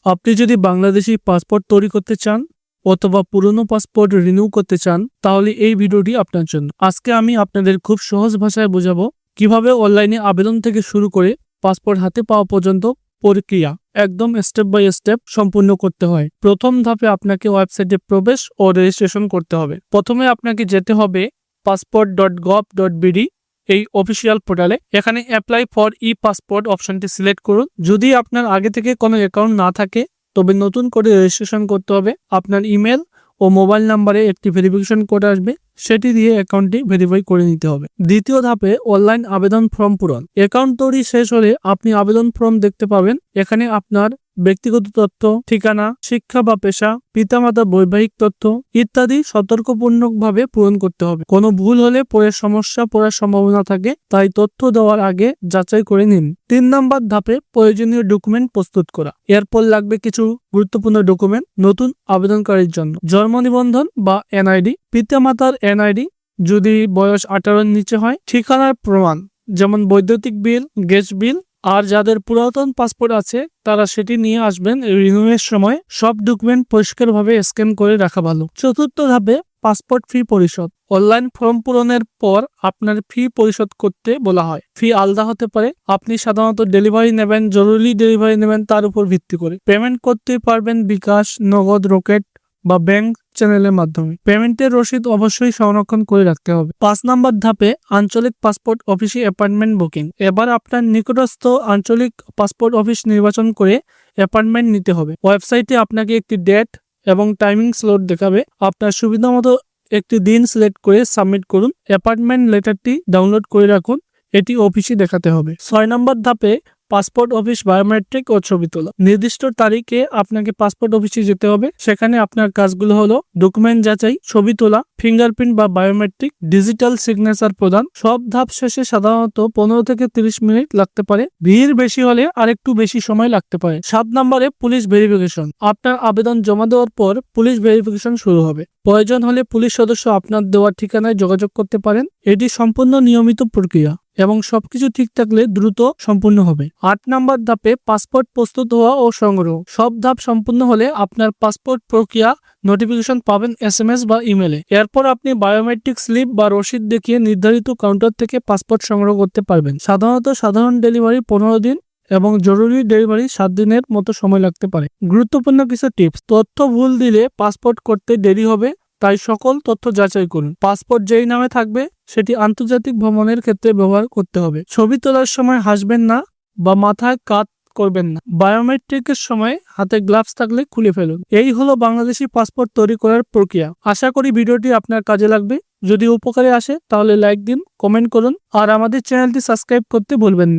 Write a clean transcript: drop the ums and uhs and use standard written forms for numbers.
আপনি যদি বাংলাদেশি পাসপোর্ট তৈরি করতে চান অথবা পুরনো পাসপোর্ট রিনিউ করতে চান তাহলে এই ভিডিওটি আপনার জন্য। আজকে আমি আপনাদের খুব সহজ ভাষায় বোঝাবো কিভাবে অনলাইনে আবেদন থেকে শুরু করে পাসপোর্ট হাতে পাওয়া পর্যন্ত প্রক্রিয়া একদম স্টেপ বাই স্টেপ সম্পূর্ণ করতে হয়। প্রথম ধাপে আপনাকে ওয়েবসাইটে প্রবেশ ও রেজিস্ট্রেশন করতে হবে। প্রথমে আপনাকে যেতে হবে passport.gov.bd এই অফিসিয়াল পোর্টালে। এখানে অ্যাপ্লাই ফর ই পাসপোর্ট অপশনটি সিলেক্ট করুন। যদি আপনার আগে থেকে কোনো অ্যাকাউন্ট না থাকে তবে নতুন করে রেজিস্ট্রেশন করতে হবে। আপনার ইমেল ও মোবাইল নাম্বারে একটি ভেরিফিকেশন কোড আসবে, সেটি দিয়ে অ্যাকাউন্টটি ভেরিফাই করে নিতে হবে। দ্বিতীয় ধাপে অনলাইন আবেদন ফর্ম পূরণ। অ্যাকাউন্ট তৈরি শেষ হলে আপনি আবেদন ফর্ম দেখতে পাবেন। এখানে আপনার ব্যক্তিগত তথ্য, ঠিকানা, শিক্ষা বা পেশা, পিতামাতা, বৈবাহিক তথ্য ইত্যাদি সতর্কপূর্ণভাবে পূরণ করতে হবে। কোনো ভুল হলে পরে সমস্যা পড়ার সম্ভাবনা থাকে, তাই তথ্য দেওয়ার আগে যাচাই করে নিন। 3 নম্বর ধাপে প্রয়োজনীয় ডকুমেন্ট প্রস্তুত করা। এরপর লাগবে কিছু গুরুত্বপূর্ণ ডকুমেন্ট নতুন আবেদনকারীর জন্য: জন্ম নিবন্ধন বা এনআইডি, পিতামাতার এনআইডি যদি বয়স 18-এর নিচে হয়, ঠিকানার প্রমাণ যেমন বৈদ্যুতিক বিল, গ্যাস বিল। আর যাদের পুরাতন পাসপোর্ট আছে তারা সেটি নিয়ে আসবেন। রিনিউয়ের সময় সব ডকুমেন্ট পরিষ্কারভাবে স্ক্যান করে রাখা ভালো। চতুর্থ ধাপে পাসপোর্ট ফি পরিশোধ। অনলাইন ফর্ম পূরণের পর আপনার ফি পরিশোধ করতে বলা হয়। ফি আলাদা হতে পারে, আপনি সাধারণত ডেলিভারি নেবেন, জরুরি ডেলিভারি নেবেন, তার উপর ভিত্তি করে পেমেন্ট করতে পারবেন বিকাশ, নগদ, রকেট বা ব্যাংক চ্যানেলের মাধ্যমে। পেমেন্টের রসিদ অবশ্যই সংরক্ষণ করে রাখতে হবে। 5 নম্বর ধাপে আঞ্চলিক পাসপোর্ট অফিসে অ্যাপয়েন্টমেন্ট বুকিং। এবার আপনার নিকটস্থ আঞ্চলিক পাসপোর্ট অফিস নির্বাচন করে অ্যাপয়েন্টমেন্ট নিতে হবে। ওয়েবসাইটে আপনাকে একটি ডেট এবং টাইমিং স্লট দেখাবে। আপনার সুবিধা মতো একটি দিন সিলেক্ট করে সাবমিট করুন। অ্যাপয়েন্টমেন্ট লেটারটি ডাউনলোড করে রাখুন, এটি অফিসে দেখাতে হবে। 6 নম্বর ধাপে পাসপোর্ট অফিস বায়োমেট্রিক ও ছবি তোলা। নির্দিষ্ট তারিখে আপনাকে পাসপোর্ট অফিসে যেতে হবে। সেখানে আপনার কাজগুলো হলো ডকুমেন্ট যাচাই, ছবি তোলা, ফিঙ্গারপ্রিন্ট বা বায়োমেট্রিক, ডিজিটাল সিগনেচার প্রদান। সব ধাপ শেষে সাধারণত 15 থেকে 30 মিনিট লাগতে পারে, ভিড় বেশি হলে আরেকটু বেশি সময় লাগতে পারে। 7 নম্বরে পুলিশ ভেরিফিকেশন। আপনার আবেদন জমা দেওয়ার পর পুলিশ ভেরিফিকেশন শুরু হবে। প্রয়োজন হলে পুলিশ সদস্য আপনার দেওয়া ঠিকানায় যোগাযোগ করতে পারেন। এটি সম্পূর্ণ নিয়মিত প্রক্রিয়া এবং সবকিছু ঠিক থাকলে দ্রুত সম্পূর্ণ হবে। 8 নম্বর ধাপে পাসপোর্ট প্রস্তুত হওয়া ও সংগ্রহ। সব ধাপ সম্পূর্ণ হলে আপনার পাসপোর্ট প্রক্রিয়া নোটিফিকেশন পাবেন SMS বা ইমেলে। এরপর আপনি বায়োমেট্রিক স্লিপ বা রসিদ দেখিয়ে নির্ধারিত কাউন্টার থেকে পাসপোর্ট সংগ্রহ করতে পারবেন। সাধারণত সাধারণ ডেলিভারি 15 দিন এবং জরুরি ডেলিভারি 7 দিনের মতো সময় লাগতে পারে। গুরুত্বপূর্ণ কিছু টিপস: তথ্য ভুল দিলে পাসপোর্ট করতে দেরি হবে, তাই সকল তথ্য যাচাই করুন। পাসপোর্ট যেই নামে থাকবে সেটি আন্তর্জাতিক ভ্রমণের ক্ষেত্রে ব্যবহার করতে হবে। ছবি তোলার সময় হাসবেন না বা মাথায় কাত করবেন না। বায়োমেট্রিকের সময় হাতে গ্লাভস থাকলে খুলে ফেলুন। এই হলো বাংলাদেশি পাসপোর্ট তৈরি করার প্রক্রিয়া। আশা করি ভিডিওটি আপনার কাজে লাগবে। যদি উপকারে আসে তাহলে লাইক দিন, কমেন্ট করুন আর আমাদের চ্যানেলটি সাবস্ক্রাইব করতে ভুলবেন না।